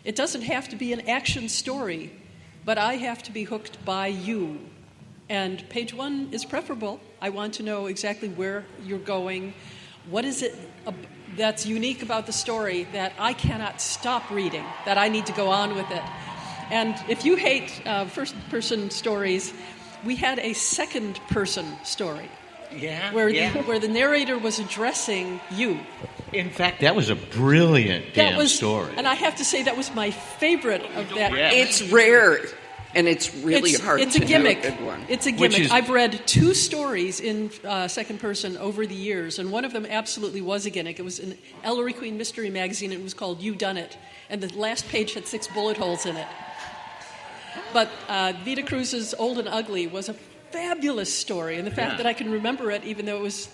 It doesn't have to be an action story, but I have to be hooked by you. And page 1 is preferable. I want to know exactly where you're going. What is it that's unique about the story that I cannot stop reading, that I need to go on with it? And if you hate first-person stories, we had a second-person story. Where the narrator was addressing you.
In fact, that was a brilliant story.
And I have to say that was my favorite of that.
It's rare, and it's really hard to do a good one.
It's a gimmick. I've read 2 stories in second person over the years, and one of them absolutely was a gimmick. It was in Ellery Queen Mystery Magazine. It was called You Done It, and the last page had 6 bullet holes in it. But Vida Cruz's Old and Ugly was a fabulous story, and the fact that I can remember it even though it was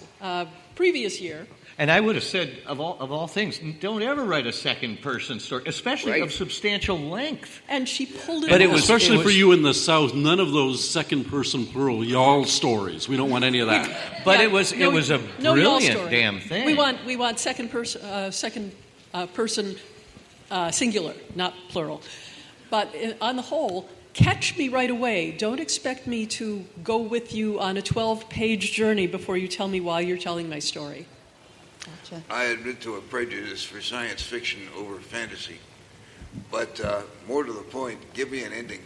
previous year.
And I would have said, of all things, don't ever write a second-person story, especially of substantial length.
And she pulled it
But
off.
especially for you in the South, none of those second-person plural y'all stories. We don't want any of that.
But it was a brilliant damn thing.
We want second person singular, not plural. But on the whole, catch me right away. Don't expect me to go with you on a 12-page journey before you tell me why you're telling my story.
Gotcha.
I admit to a prejudice for science fiction over fantasy. But more to the point, give me an ending.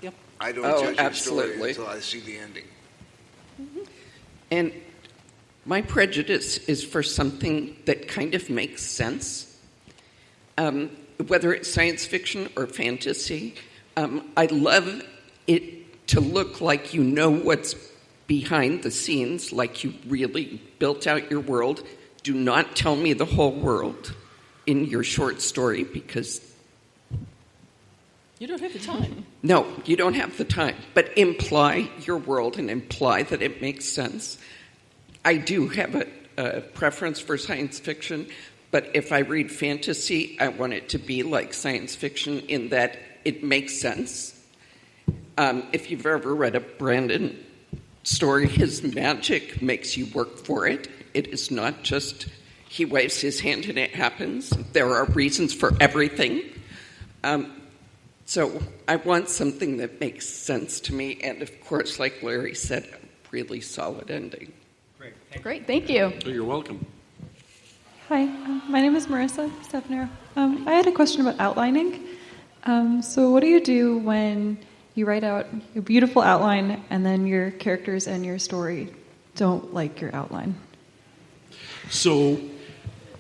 Yep.
I don't judge a story until I see the ending.
Mm-hmm. And my prejudice is for something that kind of makes sense. Whether it's science fiction or fantasy, I love it to look like you know what's behind the scenes, like you really built out your world. Do not tell me the whole world in your short story, because
you don't have the time.
No, you don't have the time. But imply your world and imply that it makes sense. I do have a preference for science fiction, but if I read fantasy, I want it to be like science fiction in that it makes sense. If you've ever read a Brandon story, his magic makes you work for it. It is not just he waves his hand and it happens. There are reasons for everything. So I want something that makes sense to me, and of course, like Larry said, a really solid ending.
Great, thank you.
Oh, you're welcome.
Hi, my name is Marissa Stefner. I had a question about outlining. So what do you do when you write out your beautiful outline and then your characters and your story don't like your outline?
So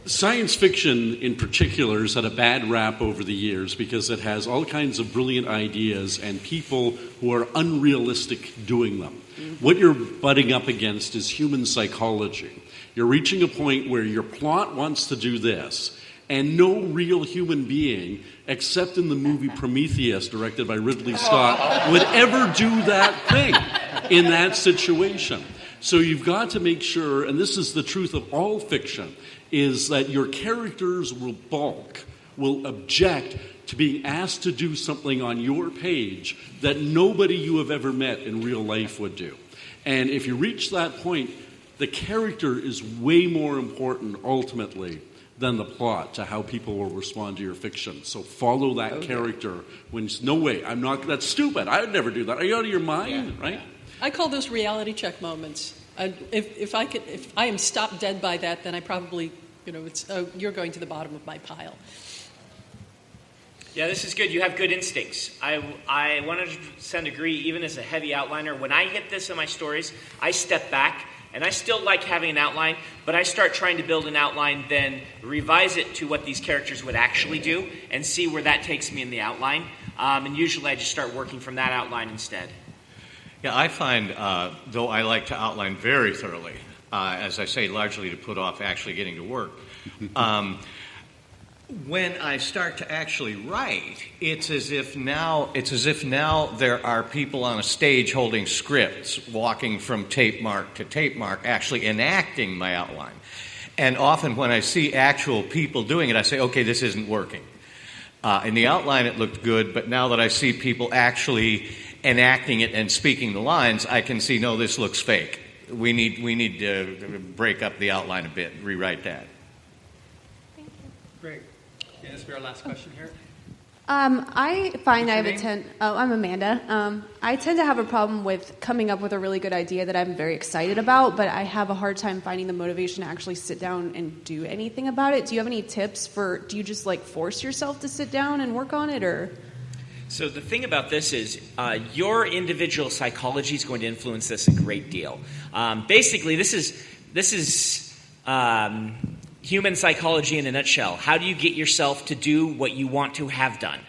science fiction in particular has had a bad rap over the years because it has all kinds of brilliant ideas and people who are unrealistic doing them. What you're butting up against is human psychology. You're reaching a point where your plot wants to do this, and no real human being, except in the movie Prometheus, directed by Ridley Scott, would ever do that thing in that situation. So you've got to make sure, and this is the truth of all fiction, is that your characters will balk, will object to being asked to do something on your page that nobody you have ever met in real life would do. And if you reach that point, the character is way more important ultimately than the plot to how people will respond to your fiction. So follow that character when it's, no way, I'm not, that's stupid, I would never do that. Are you out of your mind, right?
I call those reality check moments. If I am stopped dead by that, then I probably, you're going to the bottom of my pile.
Yeah, this is good. You have good instincts. I 100% agree, even as a heavy outliner. When I hit this in my stories, I step back, and I still like having an outline, but I start trying to build an outline, then revise it to what these characters would actually do, and see where that takes me in the outline. And usually I just start working from that outline instead.
Yeah, I find, though I like to outline very thoroughly, as I say, largely to put off actually getting to work, when I start to actually write, it's as if now there are people on a stage holding scripts, walking from tape mark to tape mark, actually enacting my outline. And often when I see actual people doing it, I say, okay, this isn't working. In the outline it looked good, but now that I see people actually enacting it and speaking the lines, I can see, no, this looks fake. We need to break up the outline a bit, rewrite that.
Great. Yeah, this will be our last question here.
I find I'm Amanda. I tend to have a problem with coming up with a really good idea that I'm very excited about, but I have a hard time finding the motivation to actually sit down and do anything about it. Do you have any tips do you just force yourself to sit down and work on it, or?
So the thing about this is your individual psychology is going to influence this a great deal. Basically, this is human psychology in a nutshell. How do you get yourself to do what you want to have done,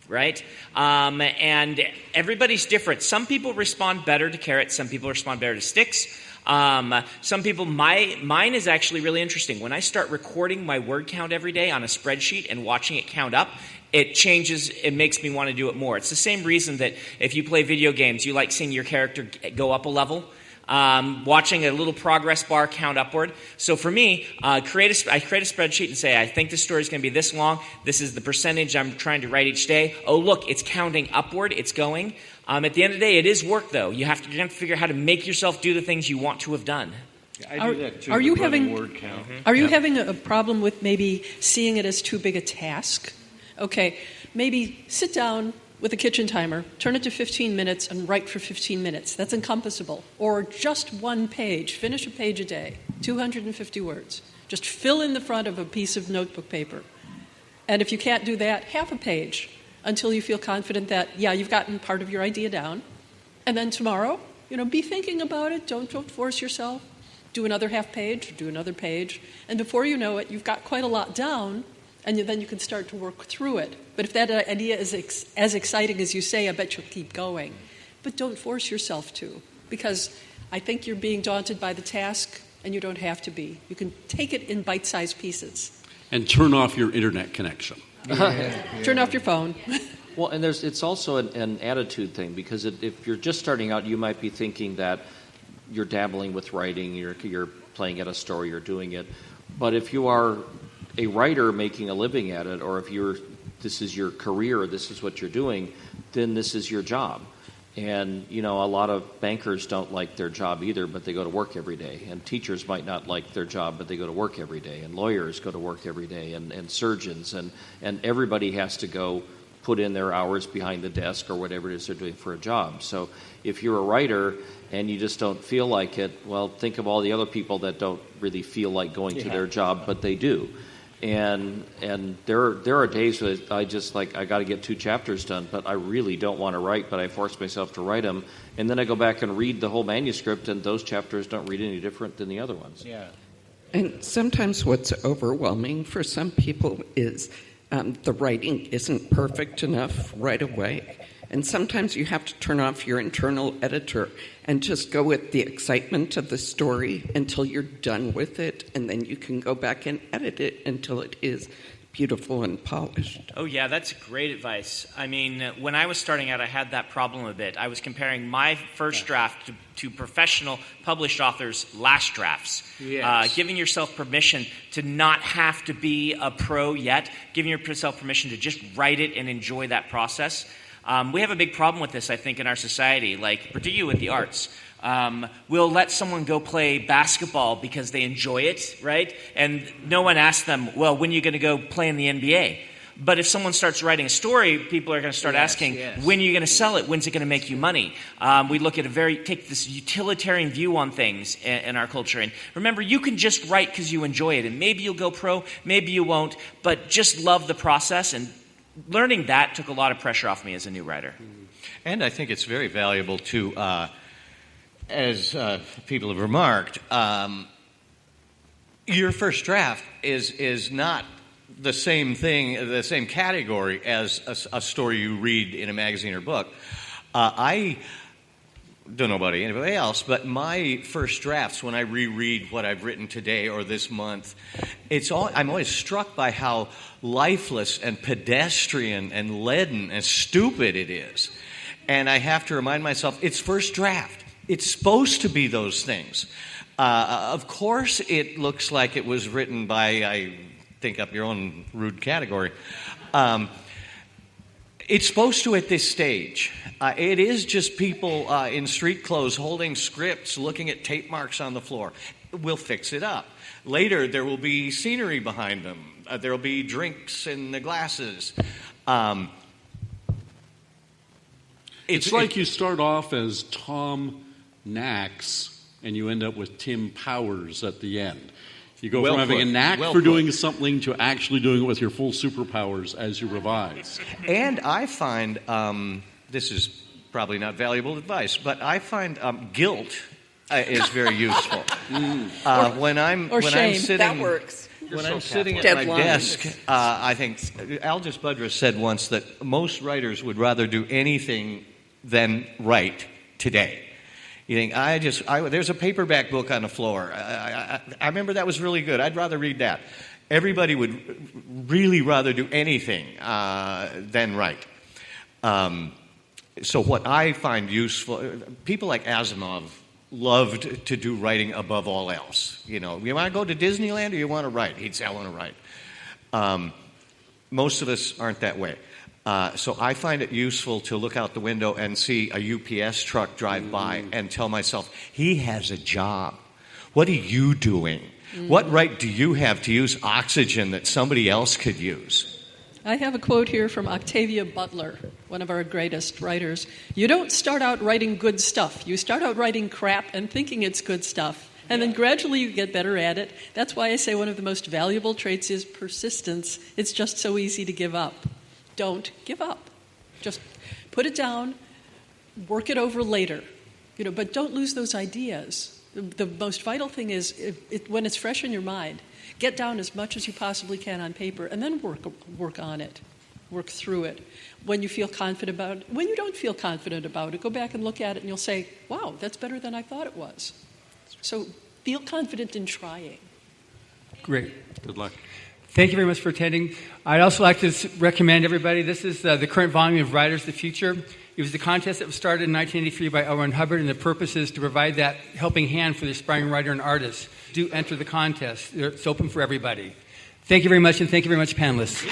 right? And everybody's different. Some people respond better to carrots. Some people respond better to sticks. Some people, mine is actually really interesting. When I start recording my word count every day on a spreadsheet and watching it count up, it changes, it makes me want to do it more. It's the same reason that if you play video games, you like seeing your character go up a level. Watching a little progress bar count upward. So for me, I create a spreadsheet and say, I think this story is going to be this long. This is the percentage I'm trying to write each day. Oh, look, it's counting upward. It's going. At the end of the day, it is work, though. You're going to figure out how to make yourself do the things you want to have done.
Yeah, I do that too.
Are you having
word count?
Are you having a problem with maybe seeing it as too big a task? Okay, maybe sit down with a kitchen timer, turn it to 15 minutes, and write for 15 minutes. That's encompassable. Or just one page. Finish a page a day, 250 words. Just fill in the front of a piece of notebook paper. And if you can't do that, half a page until you feel confident that, you've gotten part of your idea down. And then tomorrow, be thinking about it. Don't force yourself. Do another half page, do another page. And before you know it, you've got quite a lot down, and then you can start to work through it. But if that idea is as exciting as you say, I bet you'll keep going. But don't force yourself to, because I think you're being daunted by the task, and you don't have to be. You can take it in bite-sized pieces.
And turn off your internet connection.
Turn off your phone.
Well, and it's also an attitude thing, because if you're just starting out, you might be thinking that you're dabbling with writing, you're playing at a story, you're doing it. But if you are a writer making a living at it, or if this is your career, this is what you're doing, then this is your job. And, a lot of bankers don't like their job either, but they go to work every day. And teachers might not like their job, but they go to work every day. And lawyers go to work every day, and surgeons. And everybody has to go put in their hours behind the desk or whatever it is they're doing for a job. So if you're a writer and you just don't feel like it, well, think of all the other people that don't really feel like going to their job, but they do. And there are days where I just I got to get 2 chapters done, but I really don't want to write, but I force myself to write them. And then I go back and read the whole manuscript, and those chapters don't read any different than the other ones.
Yeah.
And sometimes what's overwhelming for some people is the writing isn't perfect enough right away. And sometimes you have to turn off your internal editor and just go with the excitement of the story until you're done with it, and then you can go back and edit it until it is beautiful and polished.
Oh, yeah, that's great advice. I mean, when I was starting out, I had that problem a bit. I was comparing my first draft to professional published authors' last drafts.
Yes.
Giving yourself permission to not have to be a pro yet, giving yourself permission to just write it and enjoy that process. We have a big problem with this, I think, in our society, particularly with the arts. We'll let someone go play basketball because they enjoy it, right? And no one asks them, well, when are you going to go play in the NBA? But if someone starts writing a story, people are going to start asking, when are you going to sell it? When's it going to make you money? We look at take this utilitarian view on things in our culture. And remember, you can just write because you enjoy it. And maybe you'll go pro, maybe you won't, but just love the process. And learning that took a lot of pressure off me as a new writer.
And I think it's very valuable to, as people have remarked, your first draft is not the same thing, the same category as a story you read in a magazine or book. I don't know about anybody else, but my first drafts, when I reread what I've written today or this month, I'm always struck by how lifeless and pedestrian and leaden and stupid it is. And I have to remind myself, it's first draft. It's supposed to be those things. Of course, it looks like it was written by, I think up your own rude category. It's supposed to at this stage. It is just people in street clothes holding scripts, looking at tape marks on the floor. We'll fix it up. Later, there will be scenery behind them. There will be drinks in the glasses.
It's like you start off as Tom Knacks, and you end up with Tim Powers at the end. You go from having a knack for doing something to actually doing it with your full superpowers as you revise.
And I find, this is probably not valuable advice, but I find guilt is very useful. When I'm sitting,
that works.
When I'm sitting at my desk, I think Aldous Budrus said once that most writers would rather do anything than write today. You think, there's a paperback book on the floor. I remember that was really good. I'd rather read that. Everybody would really rather do anything than write. So what I find useful, people like Asimov loved to do writing above all else. You want to go to Disneyland or you want to write? He'd say, I want to write. Most of us aren't that way. So I find it useful to look out the window and see a UPS truck drive by and tell myself, he has a job. What are you doing? What right do you have to use oxygen that somebody else could use?
I have a quote here from Octavia Butler, one of our greatest writers. You don't start out writing good stuff. You start out writing crap and thinking it's good stuff. And then gradually you get better at it. That's why I say one of the most valuable traits is persistence. It's just so easy to give up. Don't give up. Just put it down, work it over later. But don't lose those ideas. The most vital thing is when it's fresh in your mind, get down as much as you possibly can on paper and then work on it. Work through it. When you feel confident about it, when you don't feel confident about it, go back and look at it and you'll say, wow, that's better than I thought it was. So feel confident in trying.
Great.
Good luck.
Thank you very much for attending. I'd also like to recommend everybody, this is the current volume of Writers of the Future. It was the contest that was started in 1983 by L. Ron Hubbard, and the purpose is to provide that helping hand for the aspiring writer and artist. Do enter the contest. It's open for everybody. Thank you very much, and thank you very much, panelists.